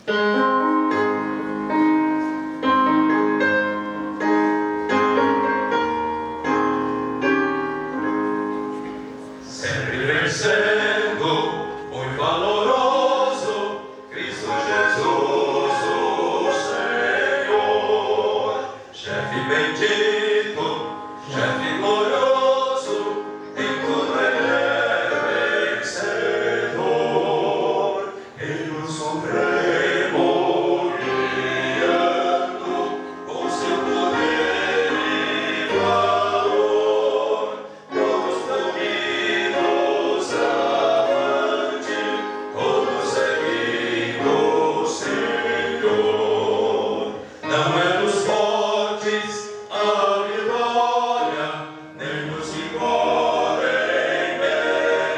Sempre vencendo, muito valoroso, Cristo Jesus, o Senhor. Chefe bendito, chefe glorioso, em tudo ele é vencedor. Ele o supremo guiando, com seu poder e valor. Todos unidos avante, todos seguindo o Senhor. Não é dos fortes a vitória, nem dos que correm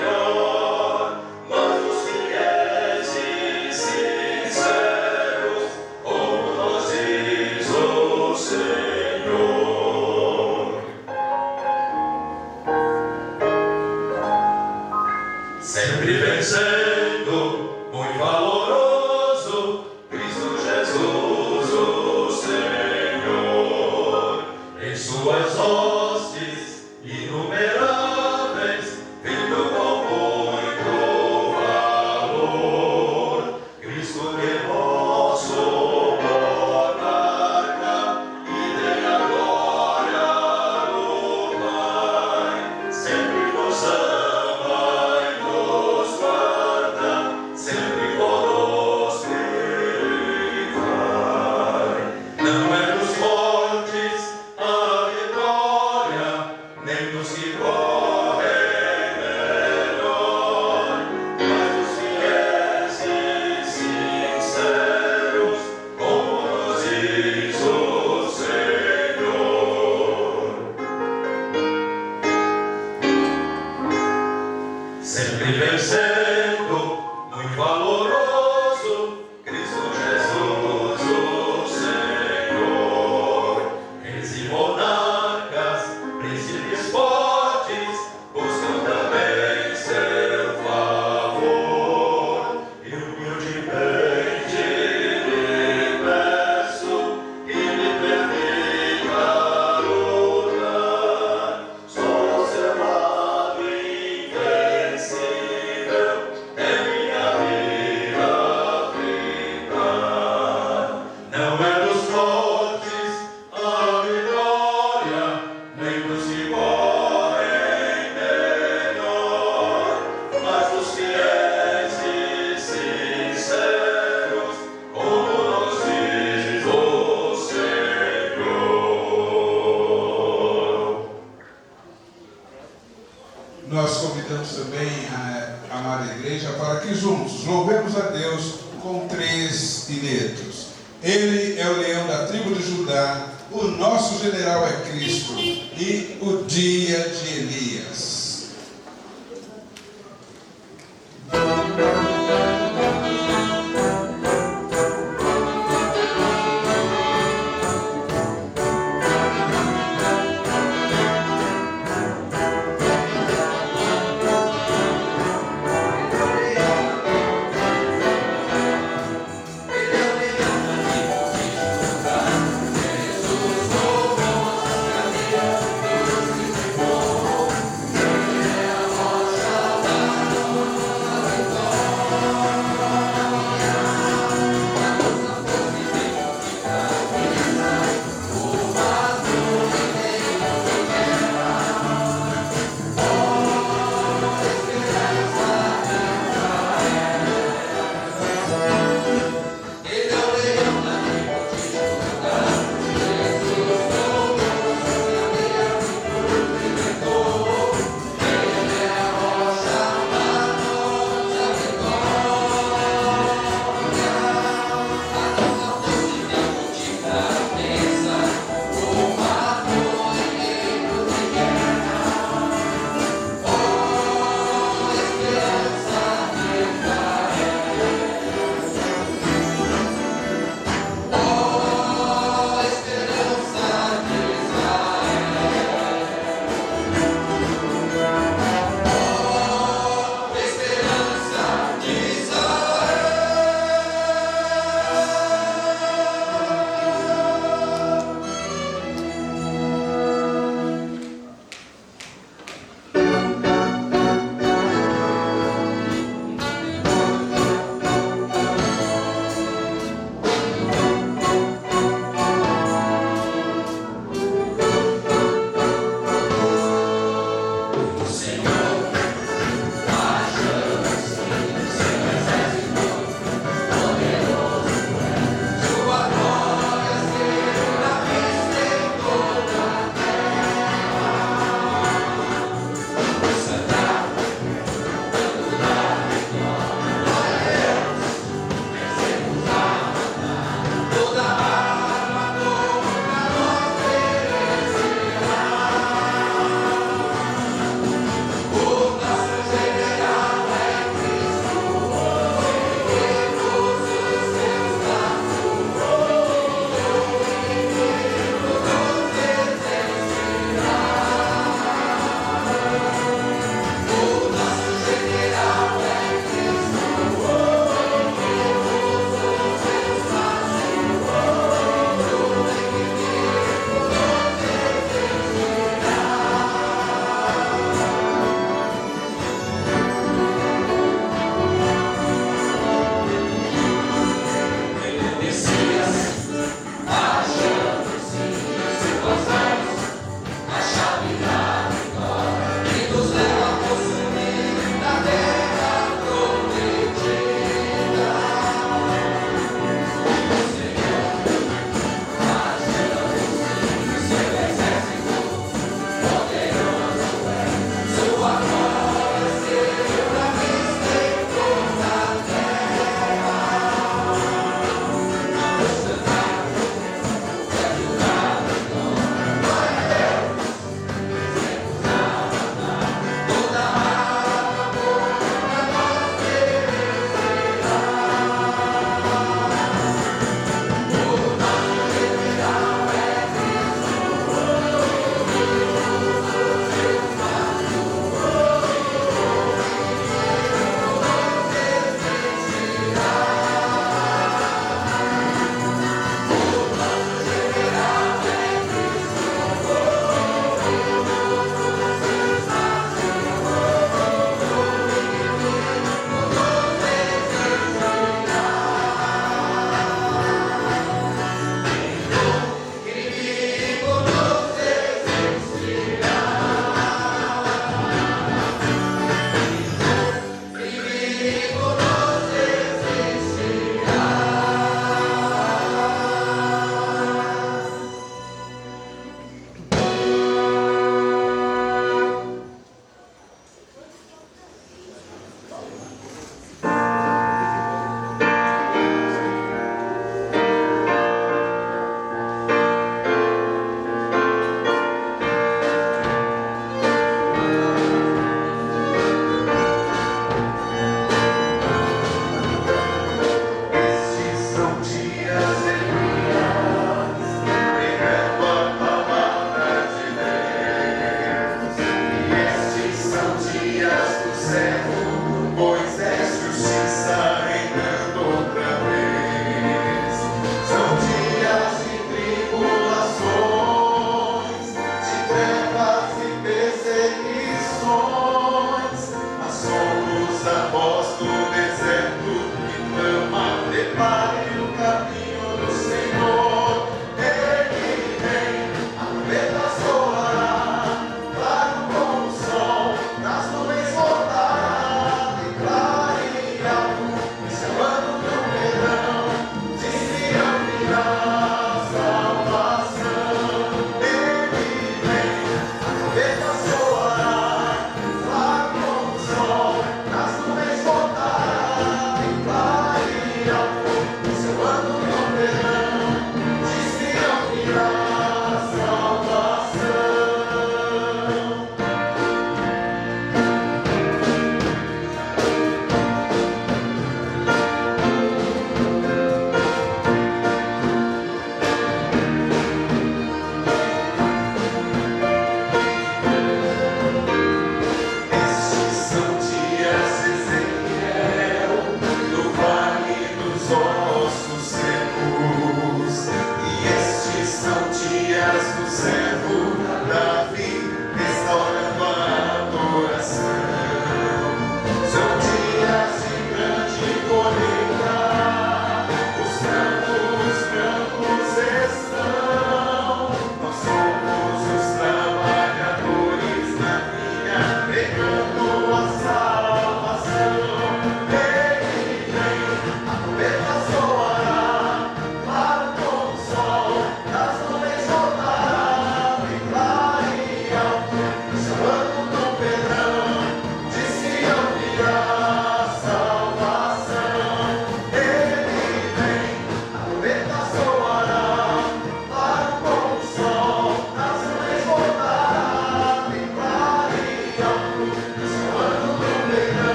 melhor, mas dos fiéis e sinceros, como nós diz o Senhor. Sempre vencendo, muito valoroso, Cristo Jesus, o Senhor. Em suas hostes inumeráveis, vindo com muito valor, Cristo que nosso monarca, e dê a glória do Pai, sempre nos ama e nos guarda, sempre conosco ele vai. Não é dos fortes a vitória, nem dos que correm melhor, mas dos fiéis e sinceros, como nos diz o Senhor. Sempre vencendo, muito valoroso, Cristo Jesus, o Senhor. Reis e monarcas, príncipes fortes, buscam também seu favor. E humildemente lhe peço que me permita lutar. Sou seu lado invencível, é minha vida ficar. Não é dos fortes a vitória, nem dos que correm melhor, mas dos fiéis e sinceros, como nos diz o Senhor. Nós convidamos também a amada igreja para que juntos louvemos a Deus com 3 hinetos. Ele é o leão da tribo de Judá, o nosso general é Cristo e o dia de Elias. Jesus,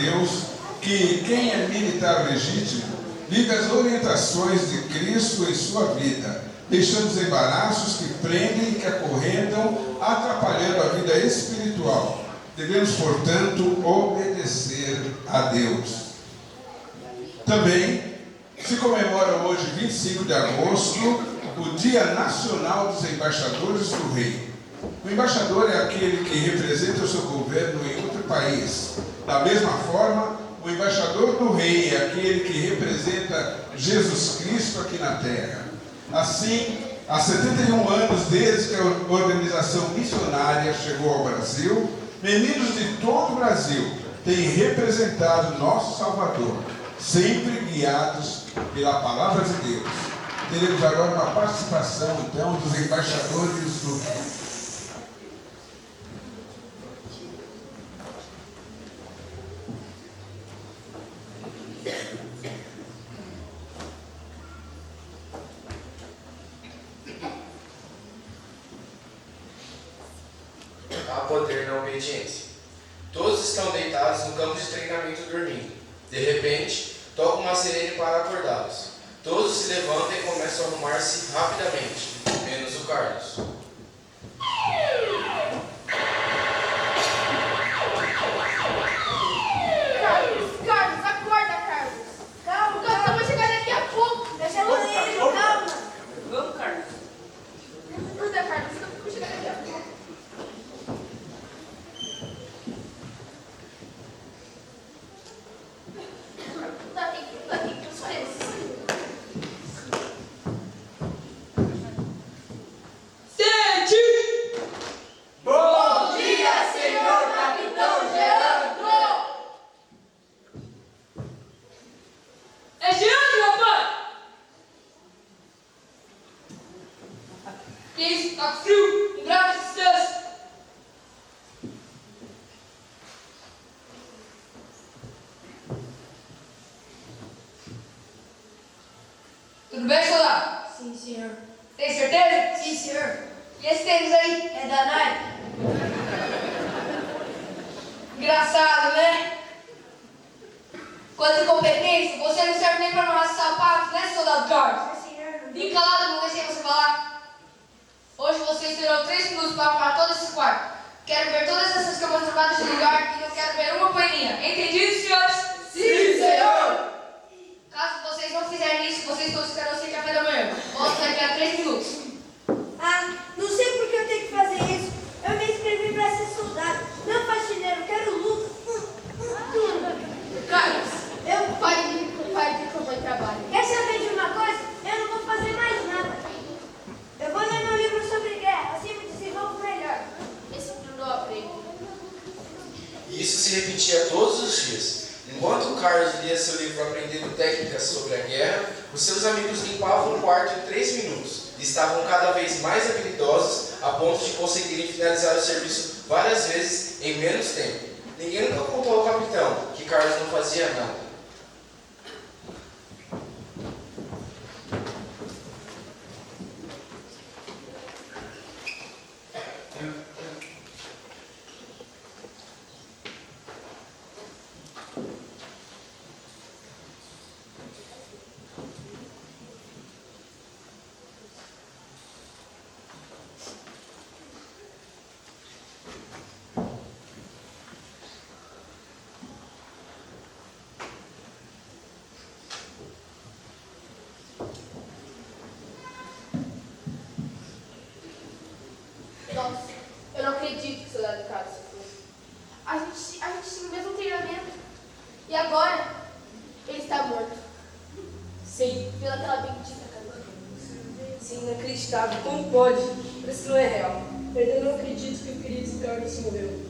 Deus que quem é militar legítimo vive as orientações de Cristo em sua vida, deixando os embaraços que prendem e que acorrentam, atrapalhando a vida espiritual. Devemos, portanto, obedecer a Deus. Também se comemora hoje, 25 de agosto, o Dia Nacional dos Embaixadores do Rei. O embaixador é aquele que representa o seu governo em outro país. Da mesma forma, o embaixador do Rei é aquele que representa Jesus Cristo aqui na terra. Assim, há 71 anos desde que a organização missionária chegou ao Brasil, meninos de todo o Brasil têm representado nosso Salvador, sempre guiados pela palavra de Deus. Teremos agora uma participação, então, dos embaixadores do Rei. Há poder na obediência. Todos estão deitados no campo de treinamento dormindo. De repente, toca uma sirene para acordá-los. Todos se levantam e começam a arrumar-se rapidamente, menos o Carlos. Carlos, acorda, Carlos. Calma, nós estamos chegando daqui a pouco. Deixa eu ler, calma. Vamos, Carlos. Acorda, Carlos, estamos chegando daqui a pouco. Daqui, só isso. Sente! Bom dia, senhor capitão Gerando! É Gerando, rapaz! Que isso? Tá com frio? Um grau de distância. Tudo bem, soldado? Sim, senhor. Tem certeza? Sim, senhor. E esse tênis aí? É da Nike? Engraçado, né? Quanto incompetência, você não serve nem pra amarrar sapatos, né, soldado Carlos? Sim, senhor. Fique calado, não deixei você falar. Hoje você esperou 3 minutos para arrumar todo esse quarto. Quero ver todas essas camas trocadas de lugar e não quero ver uma poeirinha. Entendido, senhores? Sim, senhor. Caso vocês não fizerem isso, vocês estão esperando sem café da manhã. Volto daqui a 3 minutos. Ah, não sei por que eu tenho que fazer isso. Eu me inscrevi para ser soldado, não faxineiro, quero luta. Carlos, pare de comprar trabalho. Quer saber de uma coisa? Eu não vou fazer mais nada. Eu vou ler meu livro sobre guerra, assim me desenvolvo melhor. Esse tudo eu aprendo. E isso se repetia todos os dias. Enquanto o Carlos lia seu livro aprendendo técnicas sobre a guerra, os seus amigos limpavam o quarto em 3 minutos. E estavam cada vez mais habilidosos a ponto de conseguirem finalizar o serviço várias vezes em menos tempo. Ninguém nunca contou ao capitão que Carlos não fazia nada. Nossa, eu não acredito que o soldado Carlos se foi. A gente tinha o mesmo treinamento. E agora, ele está morto. Sim, Pelaquela bendita camisa. sim, inacreditável. Como pode? Parece que não é real. Eu ainda não acredito que o querido Carlos morreu.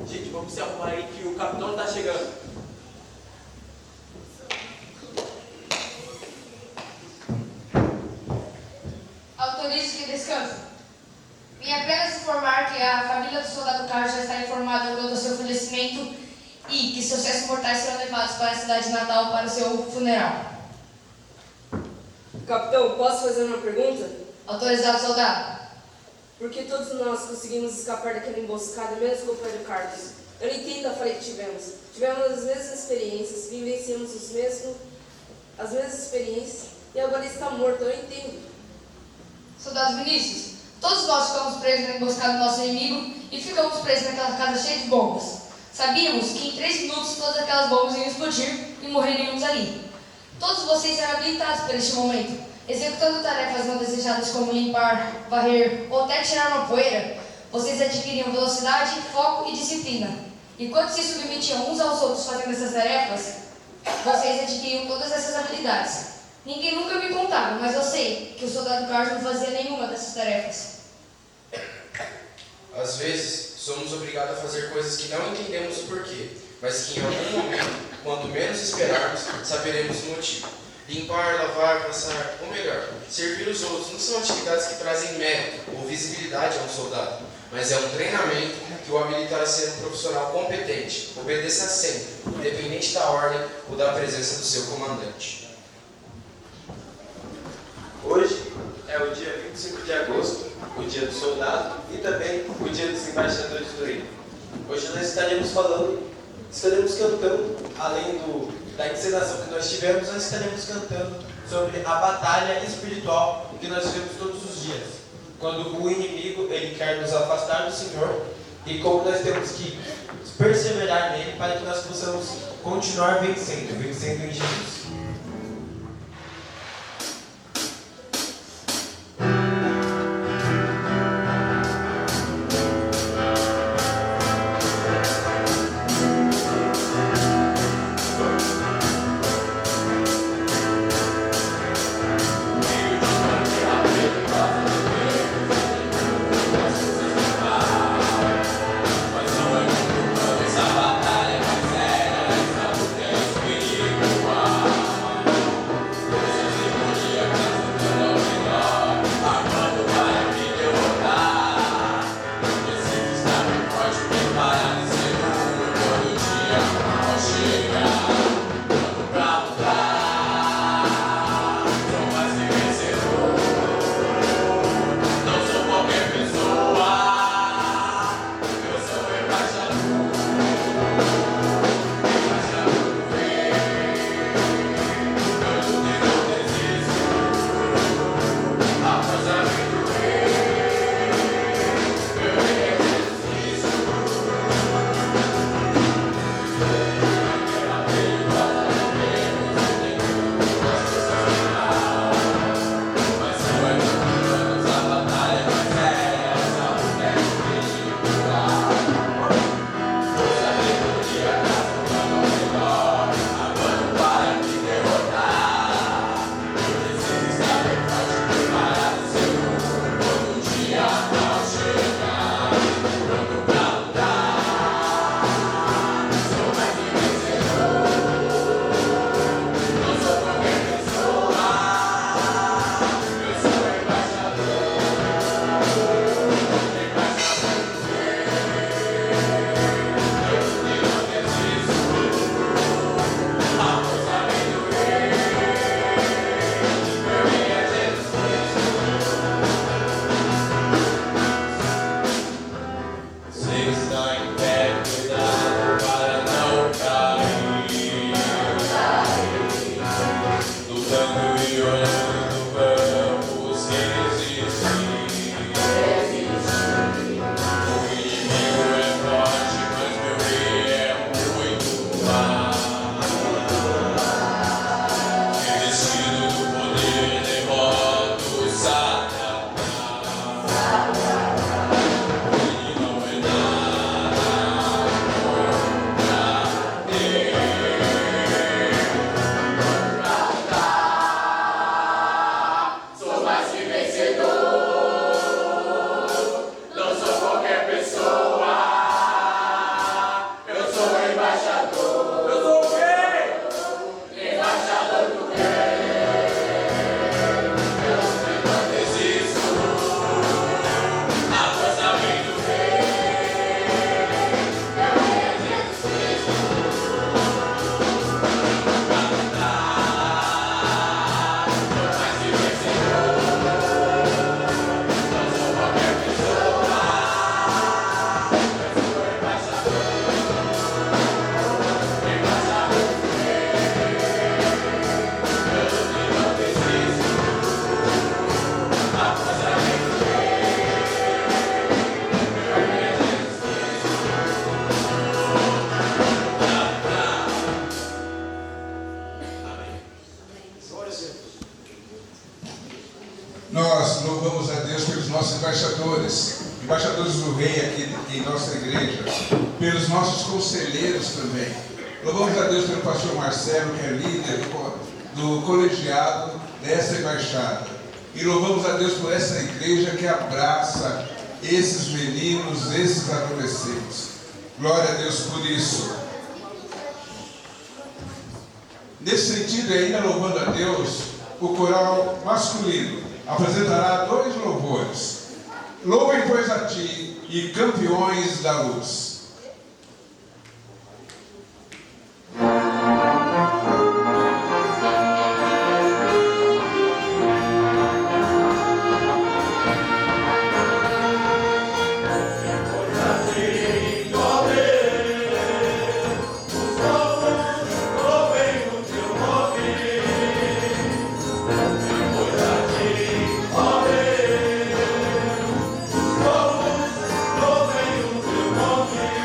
Gente, vamos se arrumar aí que o capitão tá chegando. Autorize que descanse. Vim apenas informar que a família do soldado Carlos já está informada quanto ao seu falecimento e que seus restos mortais serão levados para a cidade de Natal para o seu funeral. Capitão, posso fazer uma pergunta? Autorizado, soldado. Porque todos nós conseguimos escapar daquela emboscada, menos o companheiro Carlos. Eu não entendo a falha que tivemos. Tivemos as mesmas experiências, vivenciamos as mesmas experiências e agora ele está morto, eu entendo. Soldado Vinícius, todos nós ficamos presos na emboscada do nosso inimigo e ficamos presos naquela casa cheia de bombas. Sabíamos que em 3 minutos todas aquelas bombas iam explodir e morreríamos ali. Todos vocês eram habilitados para este momento, executando tarefas não desejadas como limpar, varrer ou até tirar uma poeira. Vocês adquiriam velocidade, foco e disciplina. E quando se submetiam uns aos outros fazendo essas tarefas, vocês adquiriam todas essas habilidades. Ninguém nunca me contava, mas eu sei que o soldado Carlos não fazia nenhuma dessas tarefas. Às vezes, somos obrigados a fazer coisas que não entendemos o porquê, mas que em algum momento, quando menos esperarmos, saberemos o motivo. Limpar, lavar, passar, ou melhor, servir os outros não são atividades que trazem mérito ou visibilidade a um soldado, mas é um treinamento que o habilita a ser um profissional competente, obedeça sempre, independente da ordem ou da presença do seu comandante. Hoje é o dia 25 de agosto, o dia do soldado e também o dia dos embaixadores do reino. Hoje nós estaremos cantando, além da encenação que nós tivemos, nós estaremos cantando sobre a batalha espiritual que nós vivemos todos os dias. Quando o inimigo ele quer nos afastar do Senhor e como nós temos que perseverar nele para que nós possamos continuar vencendo em Jesus. Essa batalha mais séria, essa luta é espiritual. embaixadores do rei aqui em nossa igreja, pelos nossos conselheiros também. Louvamos a Deus pelo pastor Marcelo, que é líder do colegiado dessa embaixada. E louvamos a Deus por essa igreja que abraça esses meninos, esses adolescentes. Glória a Deus por isso. Nesse sentido, ainda louvando a Deus, o coral masculino apresentará 2 louvores. Louvem, pois, a ti e campeões da luz. Louvem o teu nome.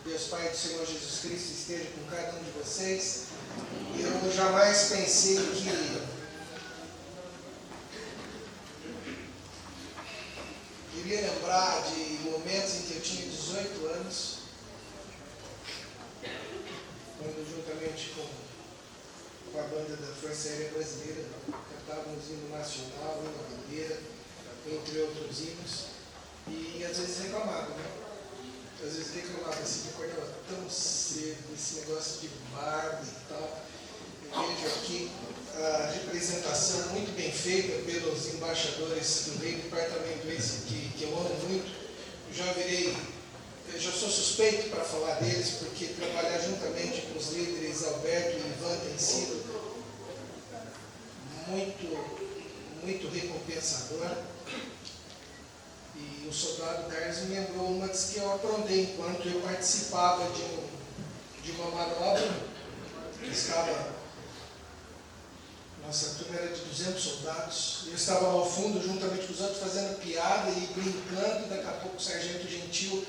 Deus Pai do Senhor Jesus Cristo esteja com cada um de vocês. Eu jamais pensei que iria lembrar de momentos em que eu tinha 18 anos, quando juntamente com a banda da Força Aérea Brasileira cantávamos hino nacional, hino à bandeira, entre outros hinos, e às vezes reclamava, né? Às vezes reclamava assim, que acordava tão cedo, esse negócio de barba e tal. Eu vejo aqui a representação muito bem feita pelos embaixadores do Rei, departamento esse que eu amo muito. Eu já sou suspeito para falar deles, porque trabalhar juntamente com os líderes Alberto e Ivan tem sido muito recompensador. E o soldado Carlos me lembrou uma das que eu aprontei enquanto eu participava de uma manobra. Nossa turma era de 200 soldados. Eu estava lá ao fundo, juntamente com os outros, fazendo piada e brincando. Daqui a pouco o sargento Gentil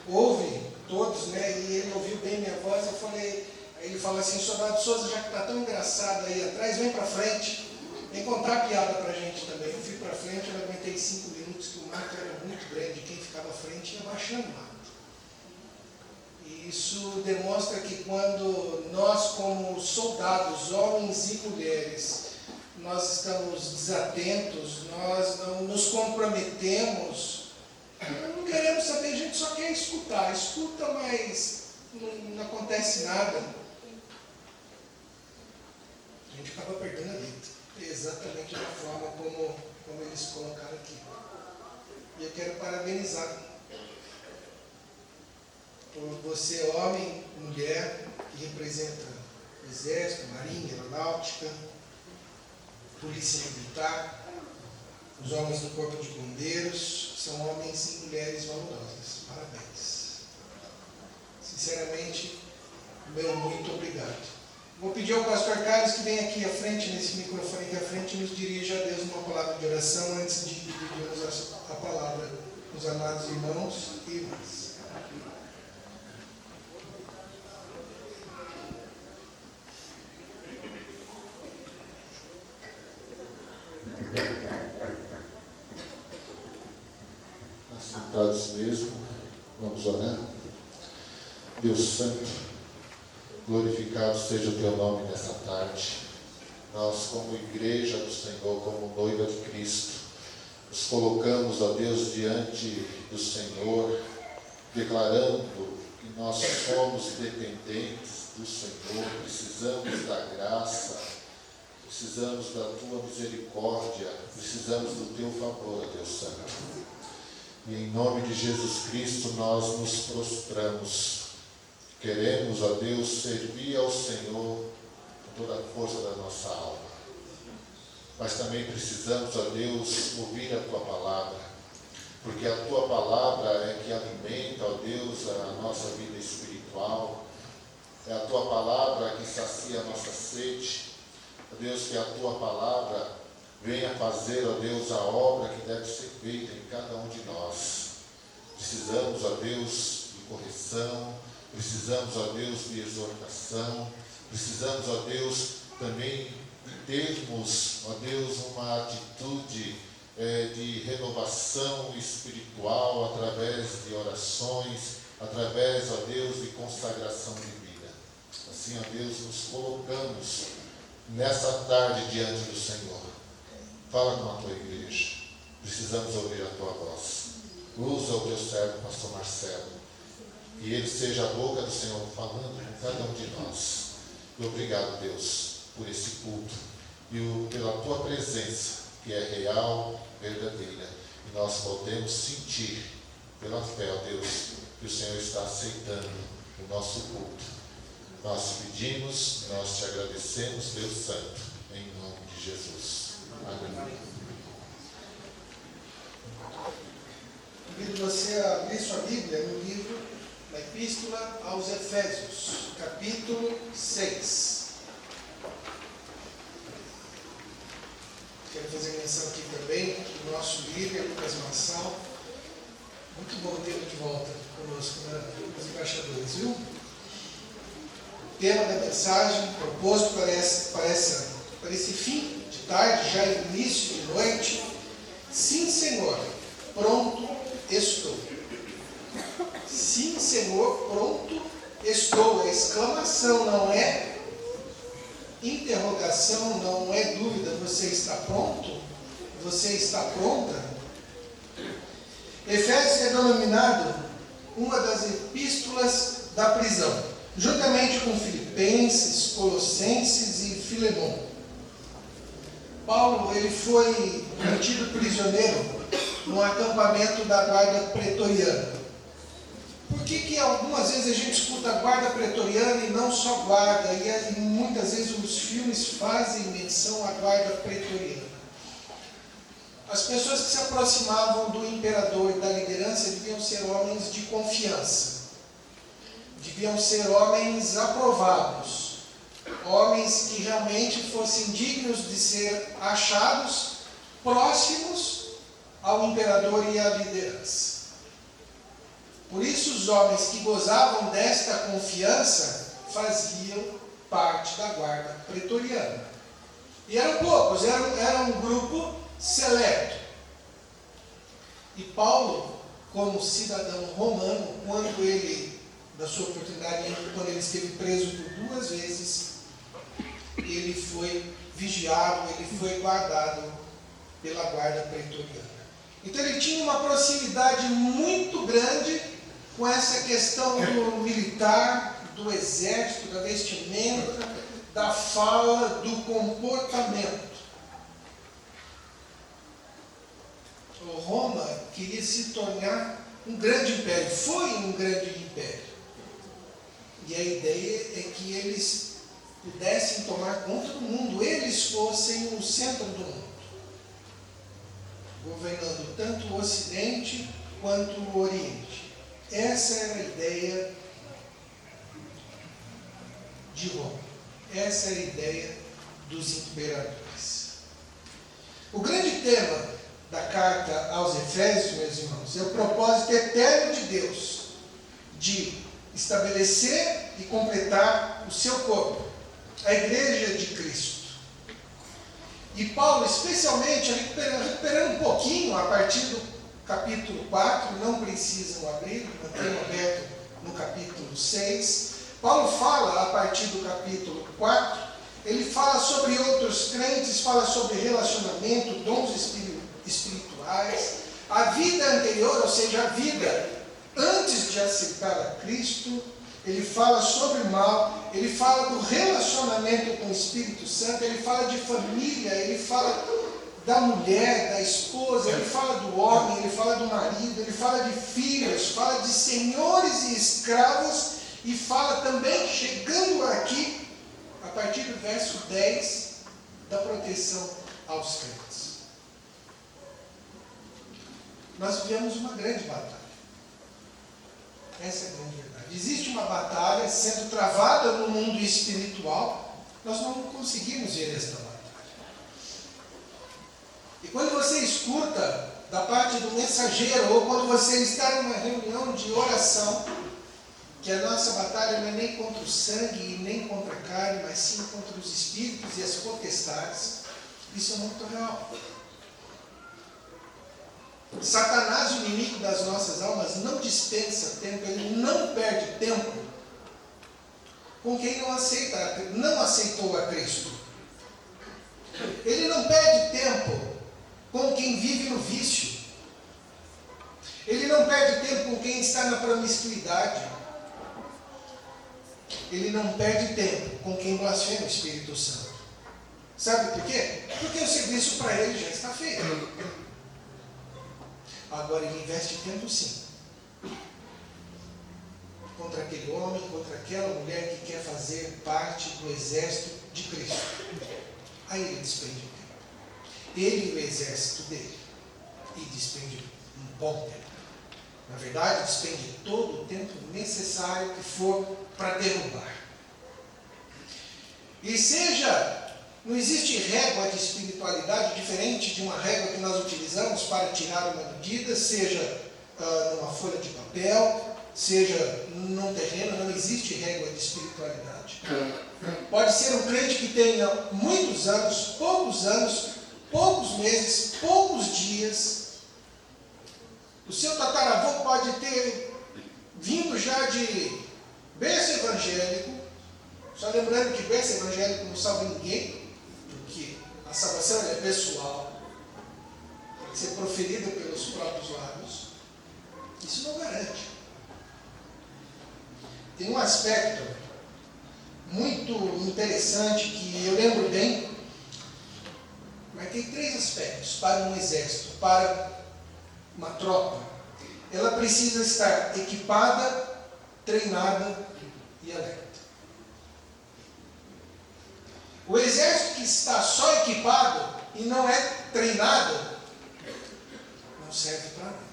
ouve todos, né? E ele ouviu bem minha voz. Aí ele falou assim: soldado Souza, já que está tão engraçado aí atrás, vem para frente. Vem contar a piada pra gente também. Eu fui para frente, eu aguentei 5 minutos, que o mato era muito grande. Quem ficava à frente ia baixando o mato. E isso demonstra que quando nós, como soldados, homens e mulheres, nós estamos desatentos, nós não nos comprometemos, não queremos saber, a gente só quer escutar. Escuta, mas não acontece nada. A gente acaba perdendo a vida. Exatamente da forma como eles colocaram aqui. E eu quero parabenizar por você, homem, mulher, que representa o Exército, Marinha, Aeronáutica, Polícia Militar, os homens do Corpo de Bombeiros, são homens e mulheres valorosas. Parabéns. Sinceramente, meu muito obrigado. Vou pedir ao pastor Carlos que venha aqui à frente, nesse microfone aqui à frente, e nos dirija a Deus uma palavra de oração antes de dividirmos a palavra com os amados irmãos e irmãs. Assentados mesmo, vamos orar. Deus Santo, glorificado seja o Teu nome nessa tarde. Nós, como igreja do Senhor, como noiva de Cristo, nos colocamos, ó Deus, diante do Senhor, declarando que nós somos dependentes do Senhor, precisamos da graça, precisamos da Tua misericórdia, precisamos do Teu favor, ó Deus Santo. E em nome de Jesus Cristo nós nos prostramos. Queremos, ó Deus, servir ao Senhor com toda a força da nossa alma. Mas também precisamos, ó Deus, ouvir a Tua palavra, porque a Tua palavra é que alimenta, ó Deus, a nossa vida espiritual. É a Tua palavra que sacia a nossa sede. Ó Deus, que a Tua palavra venha fazer, ó Deus, a obra que deve ser feita em cada um de nós. Precisamos, ó Deus, de correção. Precisamos, ó Deus, de exortação. Precisamos, ó Deus, também de termos, ó Deus, uma atitude de renovação espiritual através de orações, através, ó Deus, de consagração de vida. Assim, ó Deus, nos colocamos nessa tarde diante do Senhor. Fala com a Tua igreja. Precisamos ouvir a Tua voz. Usa o Teu servo, pastor Marcelo. Que ele seja a boca do Senhor falando com cada um de nós. E obrigado, Deus, por esse culto e pela Tua presença, que é real, verdadeira. E nós podemos sentir, pela fé, ó Deus, que o Senhor está aceitando o nosso culto. Nós pedimos, nós Te agradecemos, Deus Santo, em nome de Jesus. Amém. Convido você a abrir sua Bíblia no livro da Epístola aos Efésios, capítulo 6. Quero fazer menção aqui também do nosso líder, Lucas Massal, Muito bom tê-lo de volta conosco, né, os embaixadores, viu? O tema da mensagem proposto para esse fim de tarde, já início de noite. Sim, Senhor, pronto estou. Sim, Senhor, pronto estou. É exclamação, não é interrogação, não é dúvida. Você está pronto? Você está pronta? Efésios é denominado uma das epístolas da prisão, juntamente com Filipenses, Colossenses e Filemão. Paulo ele foi mantido prisioneiro no acampamento da guarda pretoriana. Por que algumas vezes a gente escuta guarda pretoriana e não só guarda? E muitas vezes os filmes fazem menção à guarda pretoriana. As pessoas que se aproximavam do imperador e da liderança deviam ser homens de confiança. Deviam ser homens aprovados. Homens que realmente fossem dignos de ser achados próximos ao imperador e à liderança. Por isso, os homens que gozavam desta confiança faziam parte da guarda pretoriana. E eram poucos, era um grupo seleto. E Paulo, como cidadão romano, quando ele, da sua oportunidade, quando ele esteve preso por 2 vezes, ele foi vigiado, ele foi guardado pela guarda pretoriana. Então ele tinha uma proximidade muito grande com essa questão do militar, do exército, da vestimenta, da fala, do comportamento. Roma queria se tornar um grande império, foi um grande império. E a ideia é que eles pudessem tomar conta do mundo, eles fossem o centro do mundo, governando tanto o Ocidente quanto o Oriente. Essa era a ideia de Roma, essa era a ideia dos imperadores. O grande tema da carta aos Efésios, meus irmãos, é o propósito eterno de Deus de estabelecer e completar o seu corpo, a igreja de Cristo. E Paulo, especialmente, recuperando um pouquinho a partir do capítulo 4, não precisam abrir, mantenham aberto no capítulo 6. Paulo fala a partir do capítulo 4, ele fala sobre outros crentes, fala sobre relacionamento, dons espirituais, a vida anterior, ou seja, a vida antes de aceitar a Cristo. Ele fala sobre o mal, ele fala do relacionamento com o Espírito Santo, ele fala de família, ele fala da mulher, da esposa, ele fala do homem, ele fala do marido, ele fala de filhos, fala de senhores e escravos, e fala também, chegando aqui, a partir do verso 10, da proteção aos crentes. Nós vivemos uma grande batalha. Essa é a grande verdade. Existe uma batalha sendo travada no mundo espiritual, nós não conseguimos ver esta batalha. E quando você escuta da parte do mensageiro, ou quando você está numa reunião de oração, que a nossa batalha não é nem contra o sangue e nem contra a carne, mas sim contra os espíritos e as potestades, isso é muito real. Satanás, o inimigo das nossas almas, não dispensa tempo, ele não perde tempo com quem não aceitou a Cristo. Ele não perde tempo com quem vive no vício. Ele não perde tempo com quem está na promiscuidade. Ele não perde tempo com quem blasfema o Espírito Santo. Sabe por quê? Porque o serviço para ele já está feito. Agora ele investe tempo sim, contra aquele homem, contra aquela mulher que quer fazer parte do exército de Cristo. Aí ele despende tempo. Ele e o exército dele. E despende um bom tempo. Na verdade, despende todo o tempo necessário que for para derrubar. E não existe régua de espiritualidade diferente de uma régua que nós utilizamos para tirar uma medida, seja numa folha de papel, seja num terreno. Não existe régua de espiritualidade. Pode ser um crente que tenha muitos anos, poucos meses, poucos dias. O seu tataravô pode ter vindo já de berço evangélico. Só lembrando que berço evangélico não salva ninguém, porque a salvação é pessoal, tem que ser proferida pelos próprios lábios. Isso não garante. Tem um aspecto muito interessante que eu lembro bem. Marquei 3 aspectos para um exército, para uma tropa. Ela precisa estar equipada, treinada e alerta. O exército que está só equipado e não é treinado, não serve para nada.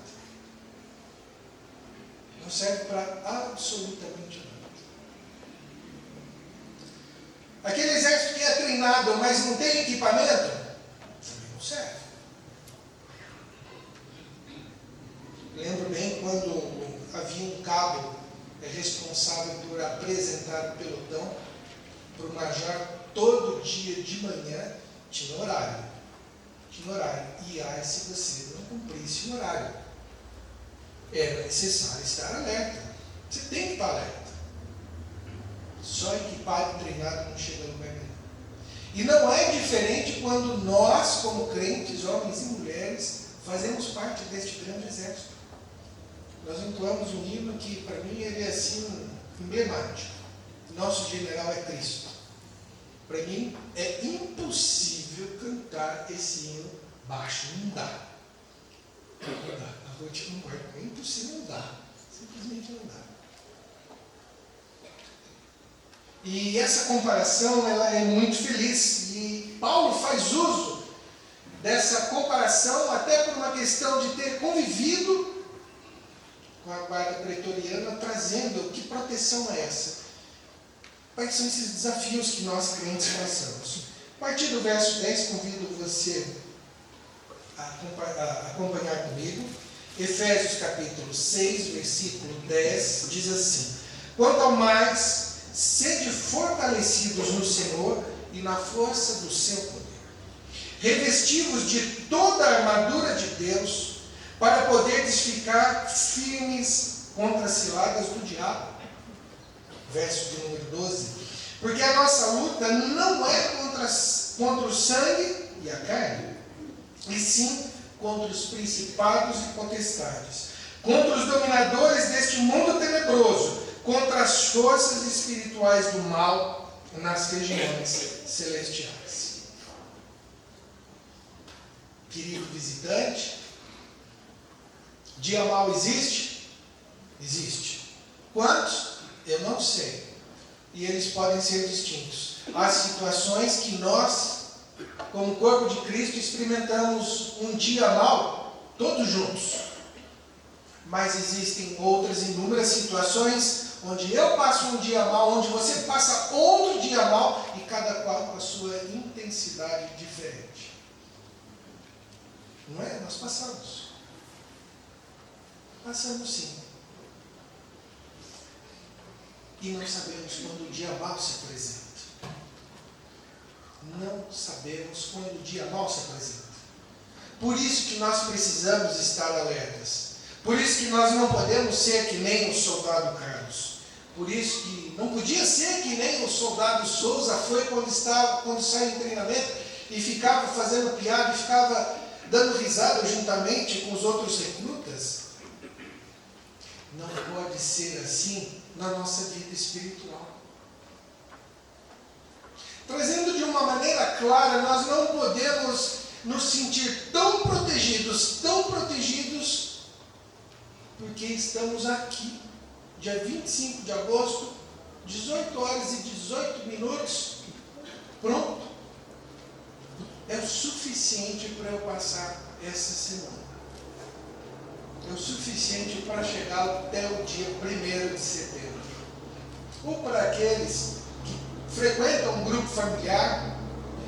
Não serve para absolutamente nada. Aquele exército que é treinado, mas não tem equipamento, também não serve. Lembro bem quando havia um cabo responsável por apresentar o pelotão para o major todo dia de manhã. Tinha horário. E aí, se você não cumprisse o horário, era necessário estar alerta. Você tem que estar alerta. Só equipado e treinado não chega a lugar nenhum. E não é diferente quando nós, como crentes, homens e mulheres, fazemos parte deste grande exército. Nós entoamos um hino que, para mim, ele é assim, emblemático. Nosso general é Cristo. Para mim, é impossível cantar esse hino baixo. Não dá. Não dá. A Ruth concorda. É impossível, não dá. Simplesmente não dá. E essa comparação, ela é muito feliz. E Paulo faz uso dessa comparação até por uma questão de ter convivido com a guarda pretoriana, trazendo que proteção é essa? Quais são esses desafios que nós crentes passamos? A partir do verso 10, convido você a acompanhar comigo. Efésios capítulo 6, versículo 10, diz assim: quanto ao mais, sede fortalecidos no Senhor e na força do seu poder. Revestivos de toda a armadura de Deus, para poderes ficar firmes contra as ciladas do diabo. Verso de número 12. Porque a nossa luta não é contra o sangue e a carne, e sim contra os principados e potestades, contra os dominadores deste mundo tenebroso, contra as forças espirituais do mal nas regiões celestiais. Querido visitante, dia mau existe? Existe. Quantos? Eu não sei. E eles podem ser distintos. Há situações que nós, como corpo de Cristo, experimentamos um dia mau, todos juntos. Mas existem outras inúmeras situações onde eu passo um dia mau, onde você passa outro dia mau, e cada qual com a sua intensidade diferente. Não é? Nós passamos. Passamos sim. E não sabemos quando o dia mau se apresenta. Não sabemos quando o dia mau se apresenta. Por isso que nós precisamos estar alertas. Por isso que nós não podemos ser que nem o soldado Carlos. Por isso que não podia ser que nem o soldado Souza foi quando saiu em treinamento e ficava fazendo piada e ficava dando risada juntamente com os outros recrutas. Não pode ser assim na nossa vida espiritual. Trazendo de uma maneira clara, nós não podemos nos sentir tão protegidos, porque estamos aqui, dia 25 de agosto, 18 horas e 18 minutos, pronto. É o suficiente para eu passar essa semana. É o suficiente para chegar até o dia 1º de setembro. Ou para aqueles que frequentam um grupo familiar,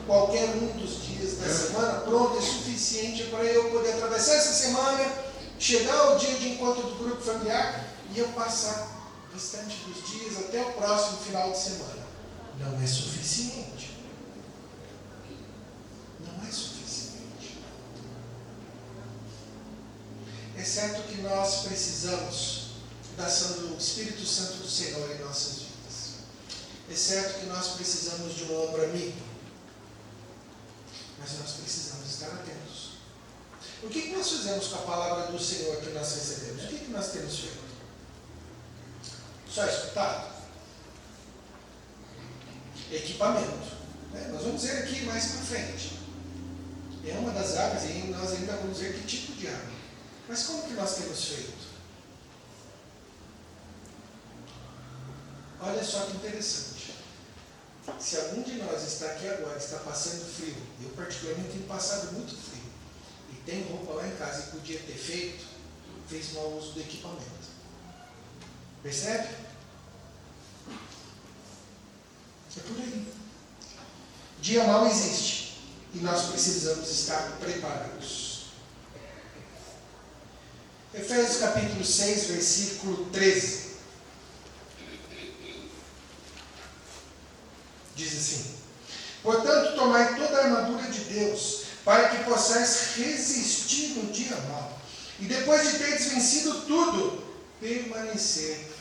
qualquer um dos dias da semana, pronto, é suficiente para eu poder atravessar essa semana chegar o dia de encontro do grupo familiar e eu passar o restante dos dias até o próximo final de semana. Não é suficiente. Não é suficiente. É certo que nós precisamos da ação do Espírito Santo do Senhor em nossas vidas. É certo que nós precisamos de um ombro amigo. Mas nós precisamos estar atentos. O que nós fizemos com a palavra do Senhor que nós recebemos? O que nós temos feito? Só escutado? Equipamento. Nós vamos ver aqui mais para frente. É uma das áreas e nós ainda vamos ver que tipo de arma. Mas como que nós temos feito? Olha só que interessante. Se algum de nós está aqui agora, está passando frio, eu particularmente tenho passado muito frio, e tem roupa lá em casa e podia ter feito, fez mau uso do equipamento. Percebe? É por aí. Dia mau existe, e nós precisamos estar preparados. Efésios capítulo 6, versículo 13. Diz assim: portanto, tomai toda a armadura de Deus, para que possais resistir no dia mau, e depois de teres vencido tudo, permanecer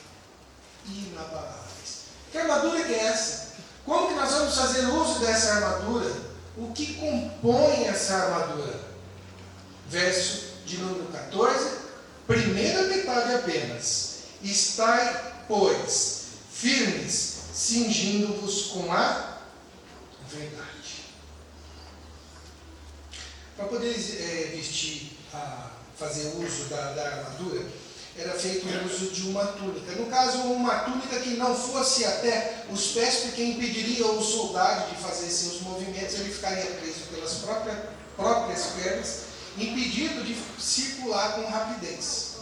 inabaláveis. Que armadura que é essa? Como que nós vamos fazer uso dessa armadura? O que compõe essa armadura? Verso de número 14, primeira metade apenas. Estai, pois, firmes, cingindo-vos com a verdade. Para poder vestir, fazer uso da armadura, era feito o uso de uma túnica. No caso, uma túnica que não fosse até os pés, porque impediria o soldado de fazer seus movimentos, ele ficaria preso pelas próprias pernas, impedido de circular com rapidez.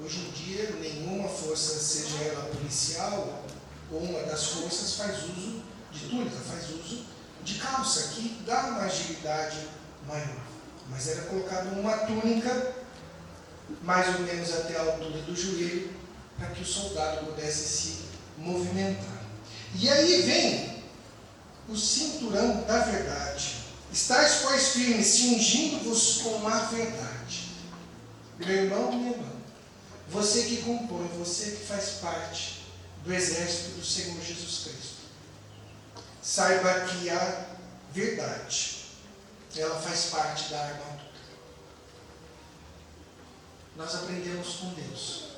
Hoje em dia, nenhuma força, seja ela policial ou uma das forças, faz uso de túnica, faz uso de calça, que dá uma agilidade maior. Mas era colocado uma túnica, mais ou menos até a altura do joelho, para que o soldado pudesse se movimentar. E aí vem o cinturão da verdade. Estais, pois, firmes, cingindo-vos com a verdade. Meu irmão, minha irmã, você que compõe, você que faz parte do exército do Senhor Jesus Cristo, saiba que a verdade, ela faz parte da armadura. Nós aprendemos com Deus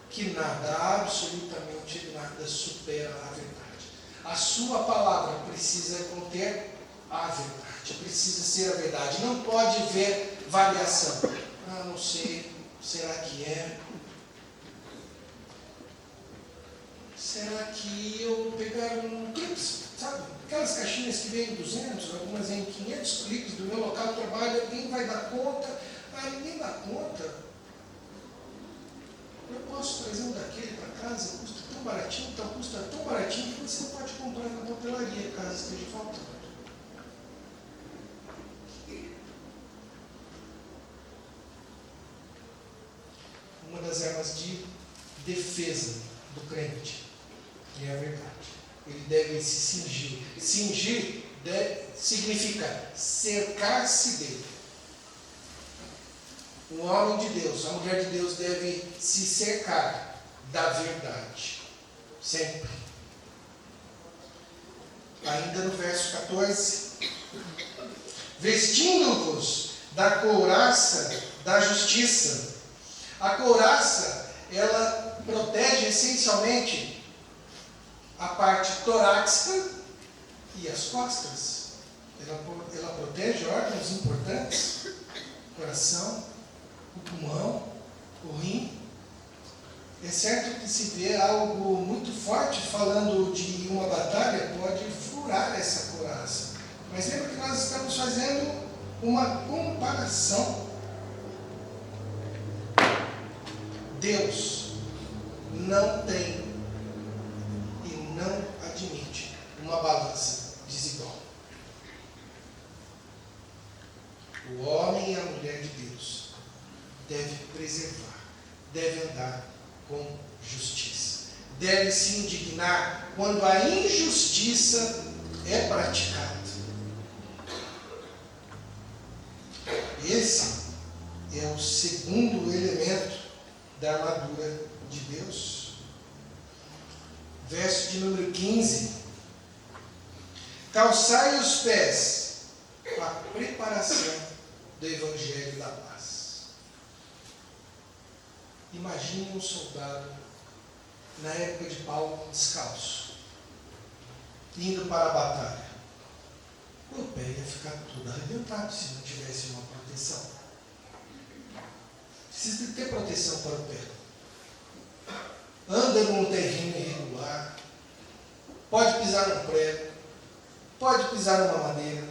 que nada, absolutamente nada, supera a verdade. A sua palavra precisa conter a verdade, precisa ser a verdade. Não pode haver variação. Não sei, será que é? Será que eu pegar um clips, sabe? Aquelas caixinhas que vêm em 200, algumas em 500 clips do meu local de trabalho, alguém vai dar conta? Ninguém dá conta. Eu posso trazer um daquele para casa, custa tão baratinho, custa tão baratinho que você pode comprar na papelaria, caso esteja faltando. Uma das armas de defesa do crente é a verdade. Ele deve se cingir. Cingir significa cercar-se dele. O homem de Deus, a mulher de Deus deve se cercar da verdade. Sempre. Ainda no verso 14. Vestindo-vos da couraça da justiça. A couraça, ela protege essencialmente a parte torácica e as costas. Ela protege órgãos importantes, o coração, o pulmão, o rim. É certo que se vê algo muito forte falando de uma batalha, pode furar essa couraça. Mas lembra que nós estamos fazendo uma comparação. Deus não tem e não admite uma balança desigual. O homem e a mulher de Deus lidar com justiça. Deve se indignar quando a injustiça é praticada. Esse é o segundo elemento da armadura de Deus. Verso de número 15. Calçai os pés com a preparação do Evangelho da Paz. Imagine um soldado na época de Paulo descalço, indo para a batalha. O pé ia ficar todo arrebentado se não tivesse uma proteção. Precisa ter proteção para o pé. Anda num terreno irregular, pode pisar num prego, pode pisar numa madeira,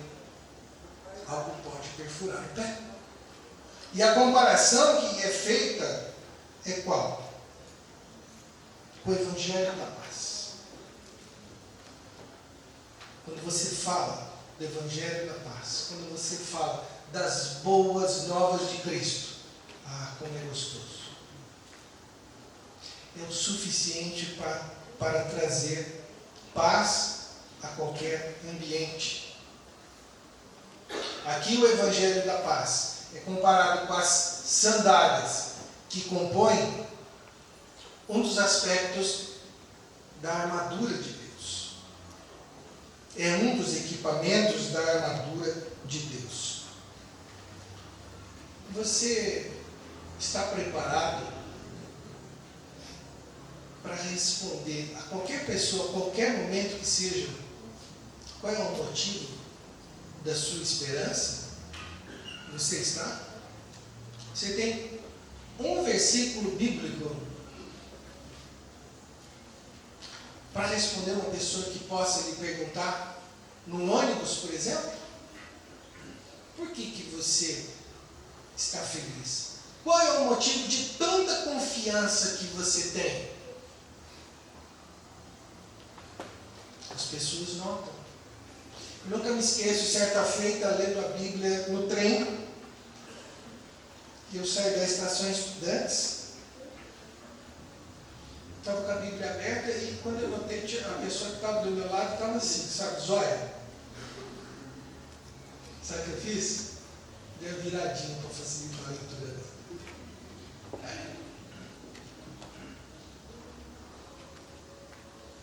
algo pode perfurar o pé. E a comparação que é feita é qual? Com o Evangelho da Paz. Quando você fala do Evangelho da Paz, quando você fala das boas novas de Cristo, como é gostoso. É o suficiente para trazer paz a qualquer ambiente. Aqui o Evangelho da Paz é comparado com as sandálias que compõem um dos aspectos da armadura de Deus. É um dos equipamentos da armadura de Deus. Você está preparado para responder a qualquer pessoa, a qualquer momento que seja, qual é o motivo da sua esperança? Você está? Você tem um versículo bíblico para responder uma pessoa que possa lhe perguntar no ônibus, por exemplo? Por que você está feliz? Qual é o motivo de tanta confiança que você tem? As pessoas notam. Eu nunca me esqueço, certa feita, lendo a Bíblia no trem, que eu saí da estação Estudantes, estava com a Bíblia aberta e quando eu notei, a pessoa que estava do meu lado estava assim, sabe, zóia. Sabe o que eu fiz? Dei uma viradinha para facilitar a leitura.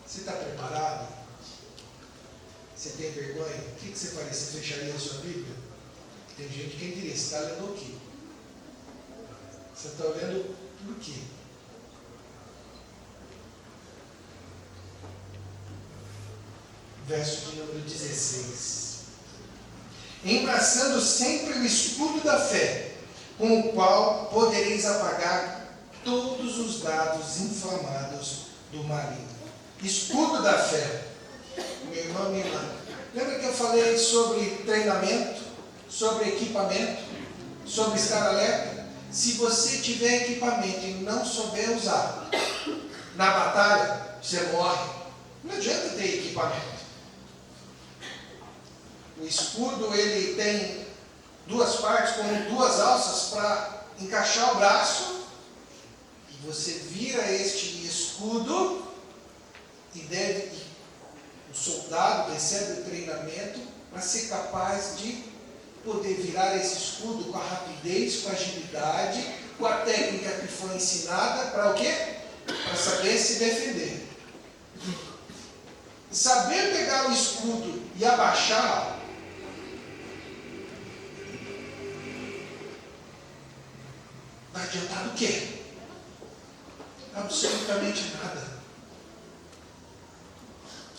Você está preparado? Você tem vergonha? O que você faria? Você fecharia a sua Bíblia? Tem gente que diria, você está lendo o quê? Você está olhando por quê? Verso de número 16. Embraçando sempre o escudo da fé, com o qual podereis apagar todos os dados inflamados do maligno. Escudo da fé. Meu irmão, minha irmã, lembra que eu falei sobre treinamento, sobre equipamento, sobre estar alerta? Se você tiver equipamento e não souber usar, na batalha, você morre. Não adianta ter equipamento. O escudo, ele tem duas partes, com duas alças para encaixar o braço. E você vira este escudo e o soldado recebe o treinamento para ser capaz de poder virar esse escudo com a rapidez, com a agilidade, com a técnica que foi ensinada para o quê? Para saber se defender. Saber pegar o escudo e abaixar, vai adiantar do quê? Absolutamente nada.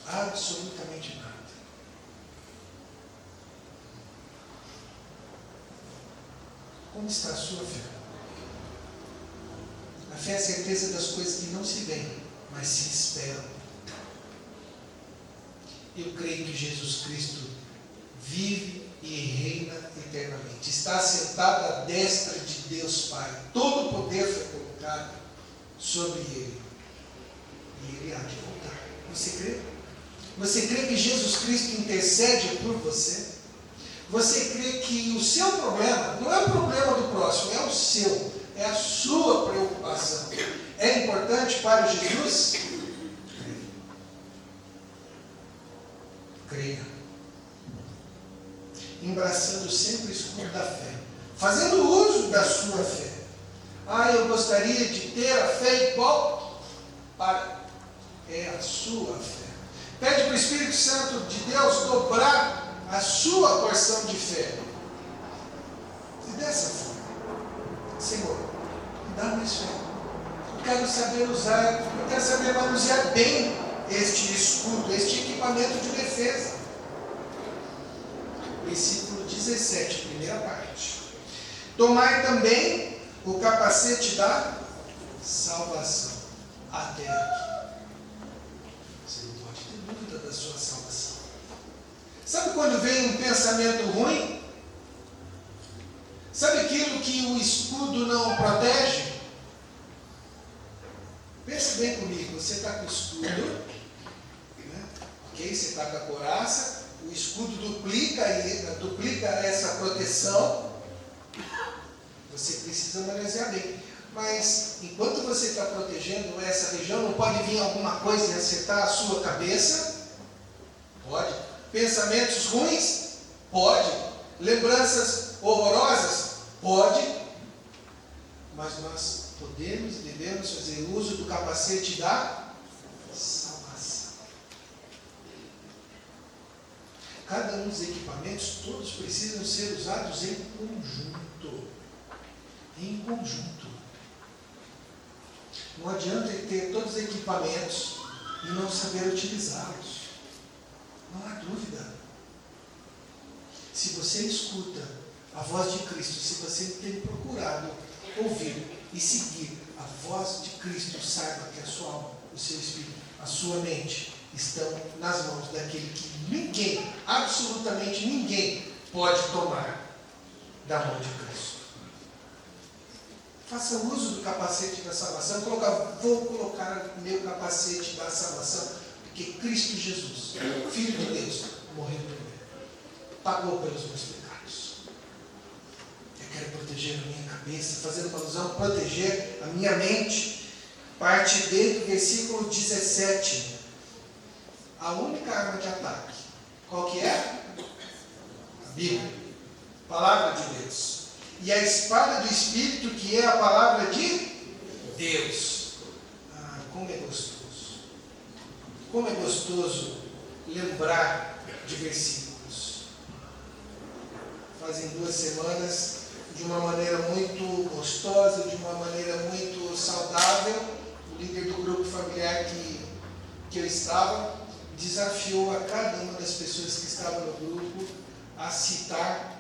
Absolutamente nada. Como está a sua fé? A fé é a certeza das coisas que não se veem, mas se esperam. Eu creio que Jesus Cristo vive e reina eternamente. Está sentado à destra de Deus Pai. Todo o poder foi colocado sobre Ele. E Ele há de voltar. Você crê? Você crê que Jesus Cristo intercede por você? Você crê que o seu problema não é o problema do próximo, é o seu. É a sua preocupação. É importante para Jesus? Creia. Embraçando sempre o escudo da fé. Fazendo uso da sua fé. Eu gostaria de ter a fé igual para... É a sua fé. Pede para o Espírito Santo de Deus dobrar a sua porção de fé. E dessa forma, Senhor, me dá mais fé. Eu quero saber usar, eu quero saber manusear bem este escudo, este equipamento de defesa. Versículo 17, primeira parte. Tomai também o capacete da salvação. Até aqui. Você não pode ter dúvida da sua salvação. Sabe quando vem um pensamento ruim? Sabe aquilo que o escudo não protege? Pensa bem comigo, você está com o escudo, né? Ok? Você está com a couraça, o escudo duplica essa proteção, você precisa manusear bem. Mas enquanto você está protegendo essa região, não pode vir alguma coisa e acertar a sua cabeça? Pode. Pensamentos ruins? Pode. Lembranças horrorosas? Pode. Mas nós podemos e devemos fazer uso do capacete da salvação. Cada um dos equipamentos, todos precisam ser usados em conjunto. Em conjunto. Não adianta ele ter todos os equipamentos e não saber utilizá-los. Não há dúvida. Se você escuta a voz de Cristo, se você tem procurado ouvir e seguir a voz de Cristo, saiba que a sua alma, o seu espírito, a sua mente estão nas mãos daquele que ninguém, absolutamente ninguém, pode tomar da mão de Cristo. Faça uso do capacete da salvação. Vou colocar meu capacete da salvação, porque Cristo Jesus, Filho de Deus, morreu por mim, pagou pelos meus pecados. Eu quero proteger a minha cabeça, fazendo uma alusão, proteger a minha mente. Parte B do versículo 17. A única arma de ataque, qual que é? A Bíblia, Palavra de Deus. E a espada do Espírito, que é a palavra de Deus. Como é gostoso. Como é gostoso lembrar de versículos. Fazem 2 semanas, de uma maneira muito gostosa, de uma maneira muito saudável, o líder do grupo familiar que eu estava, desafiou a cada uma das pessoas que estavam no grupo a citar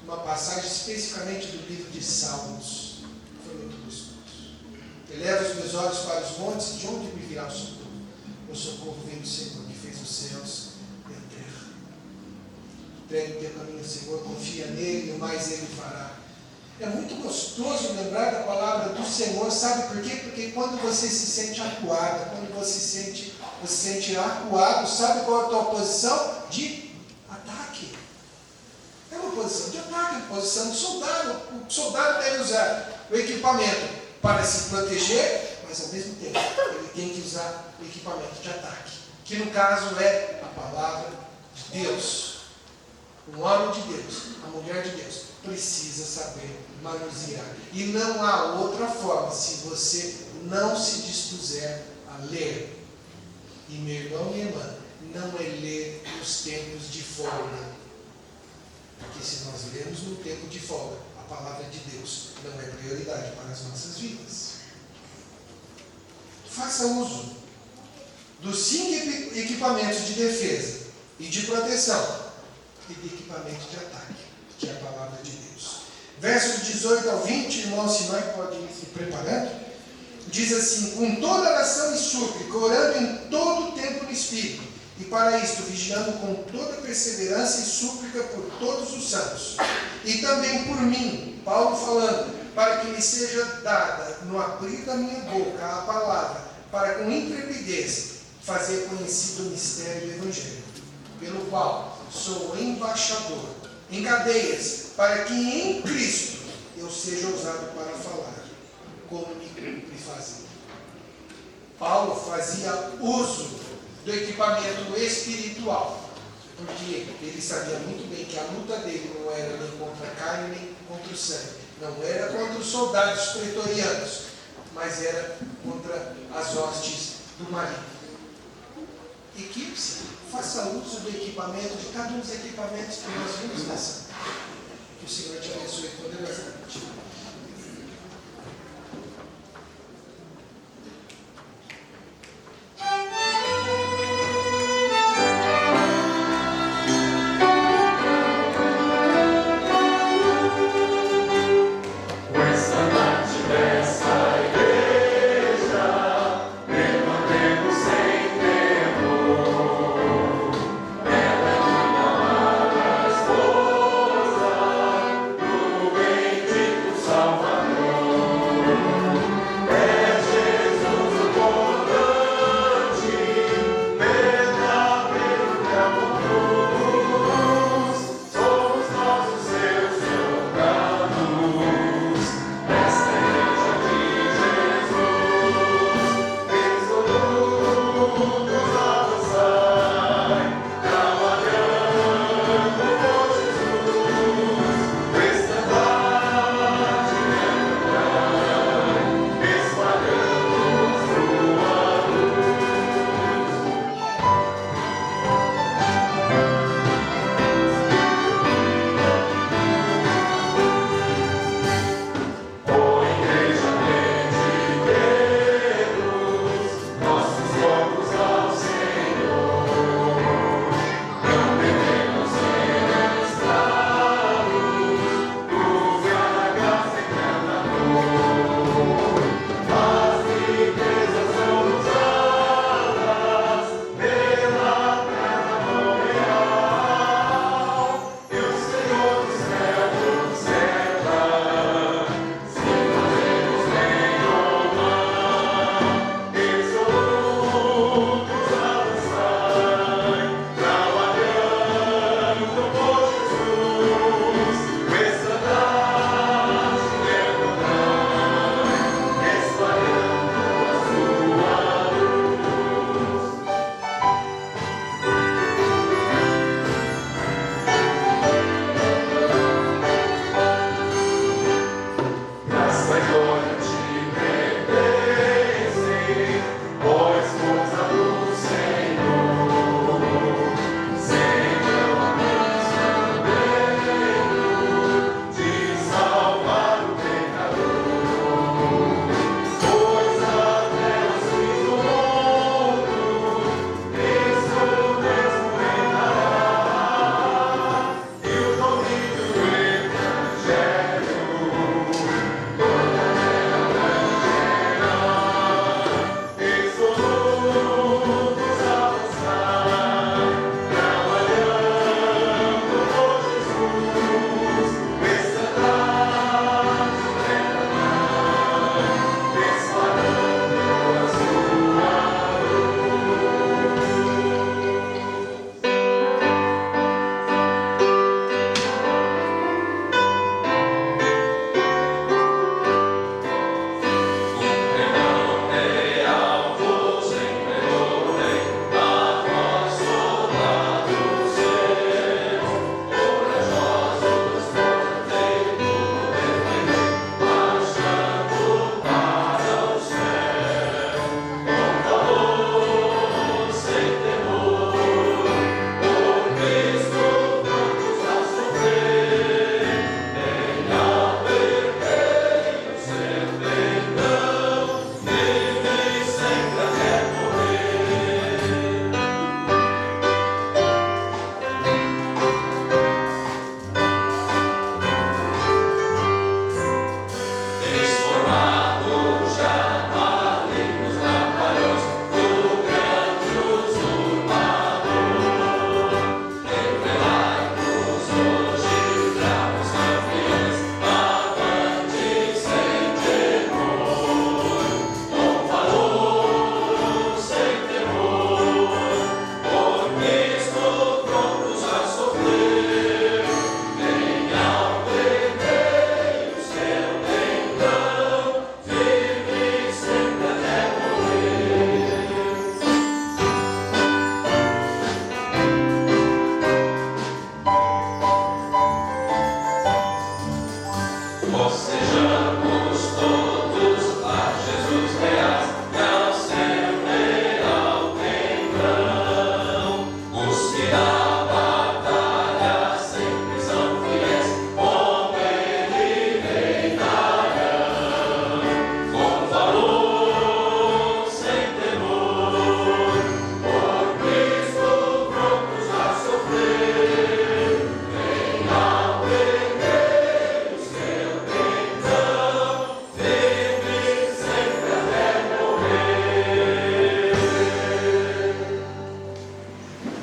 uma passagem especificamente do livro de Salmos. Foi muito gostoso. Eleva os meus olhos para os montes, de onde me virá o socorro? O socorro vem do Senhor, que fez os céus e a terra. Entregue o teu caminho ao Senhor, confia nele, e o mais ele fará. É muito gostoso lembrar da palavra do Senhor, sabe por quê? Porque quando você se sente acuado, quando você se sente acuado, sabe qual é a tua posição? De ataque. É uma posição de ataque, uma posição de soldado. O soldado deve usar o equipamento para se proteger, mas ao mesmo tempo ele tem que usar o equipamento de ataque, que no caso é a palavra de Deus. O homem de Deus, a mulher de Deus, precisa saber manusear. E não há outra forma se você não se dispuser a ler. E meu irmão e minha irmã, não é ler nos tempos de folga. Porque se nós lermos no tempo de folga, a palavra de Deus não é prioridade para as nossas vidas. Faça uso dos 5 equipamentos de defesa e de proteção e de equipamento de ataque, que é a palavra de Deus. Versos 18 ao 20, irmão Sinai pode ir se preparando, diz assim: com toda oração e súplica, orando em todo o tempo no Espírito, e para isto vigiando com toda perseverança e súplica por todos os santos, e também por mim, Paulo falando, para que me seja dada no abrir da minha boca a palavra, para com intrepidez fazer conhecido o mistério do Evangelho, pelo qual sou embaixador em cadeias, para que em Cristo eu seja usado para falar como me cumpre fazer. Paulo fazia uso do equipamento espiritual, porque ele sabia muito bem que a luta dele não era nem contra a carne, nem contra o sangue. Não era contra os soldados pretorianos, mas era contra as hostes do maligno. Equipe-se, faça uso do equipamento, de cada um dos equipamentos que nós vimos nessa. Que o Senhor te abençoe poderosamente. Bendito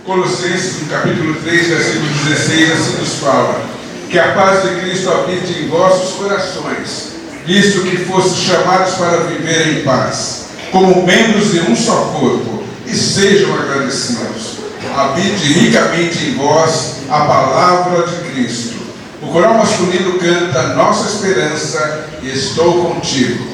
Colossenses, no capítulo 3, versículo 16, assim nos fala: que a paz de Cristo habite em vossos corações, visto que fostes chamados para viver em paz, como membros de um só corpo, e sejam agradecidos. Habite ricamente em vós a palavra de Cristo. O coral masculino canta Nossa Esperança, Estou Contigo.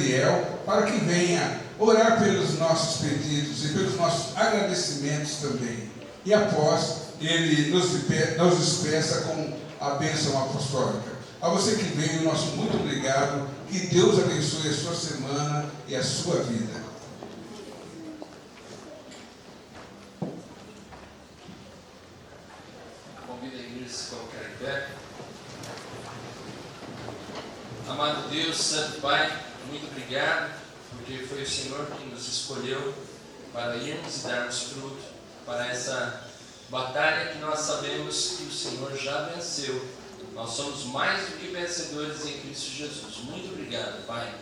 Daniel para que venha orar pelos nossos pedidos e pelos nossos agradecimentos também. E após, ele nos despeça com a bênção apostólica. A você que veio, nosso muito obrigado. Que Deus abençoe a sua semana e a sua vida. Convido a igreja a se colocar em pé. Amado Deus, Santo Pai, muito obrigado, porque foi o Senhor que nos escolheu para irmos e darmos fruto para essa batalha que nós sabemos que o Senhor já venceu. Nós somos mais do que vencedores em Cristo Jesus. Muito obrigado, Pai.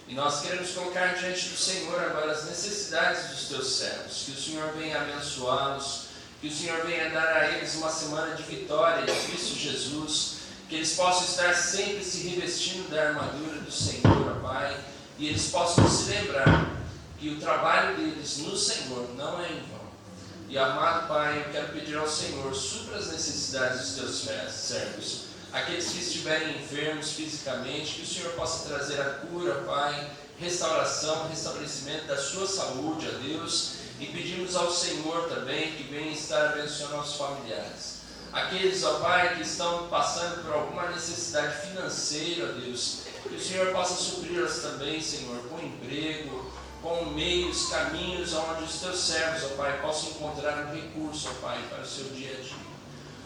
E nós queremos colocar diante do Senhor agora as necessidades dos teus servos. Que o Senhor venha abençoá-los, que o Senhor venha dar a eles uma semana de vitória em Cristo Jesus, que eles possam estar sempre se revestindo da armadura do Senhor, Pai, e eles possam se lembrar que o trabalho deles no Senhor não é em vão. E amado Pai, eu quero pedir ao Senhor, supra as necessidades dos teus servos, aqueles que estiverem enfermos fisicamente, que o Senhor possa trazer a cura, Pai, restauração, restabelecimento da sua saúde, a Deus, e pedimos ao Senhor também que venha estar abençoando aos familiares. Aqueles, ó Pai, que estão passando por alguma necessidade financeira, ó Deus, que o Senhor possa supri-las também, Senhor, com emprego, com meios, caminhos, onde os teus servos, ó Pai, possam encontrar um recurso, ó Pai, para o seu dia a dia.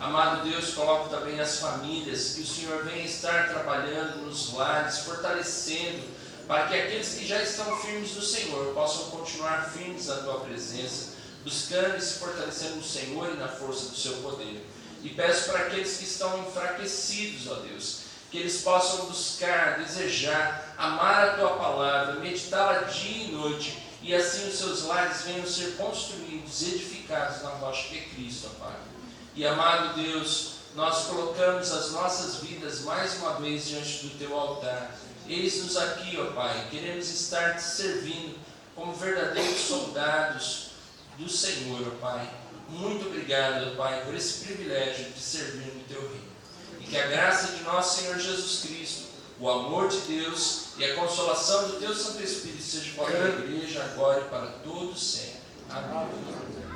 Amado Deus, coloco também as famílias, que o Senhor venha estar trabalhando nos lares, fortalecendo, para que aqueles que já estão firmes no Senhor possam continuar firmes na tua presença, buscando e se fortalecendo no Senhor e na força do seu poder. E peço para aqueles que estão enfraquecidos, ó Deus, que eles possam buscar, desejar, amar a tua palavra, meditá-la dia e noite, e assim os seus lares venham ser construídos, edificados na rocha que é Cristo, ó Pai. E amado Deus, nós colocamos as nossas vidas mais uma vez diante do teu altar. Eis-nos aqui, ó Pai, queremos estar te servindo como verdadeiros soldados do Senhor, ó Pai. Muito obrigado, ó Pai, por esse privilégio de servir no teu reino. E que a graça de nosso Senhor Jesus Cristo, o amor de Deus e a consolação do teu Santo Espírito seja com a igreja agora e para todos sempre. Amém.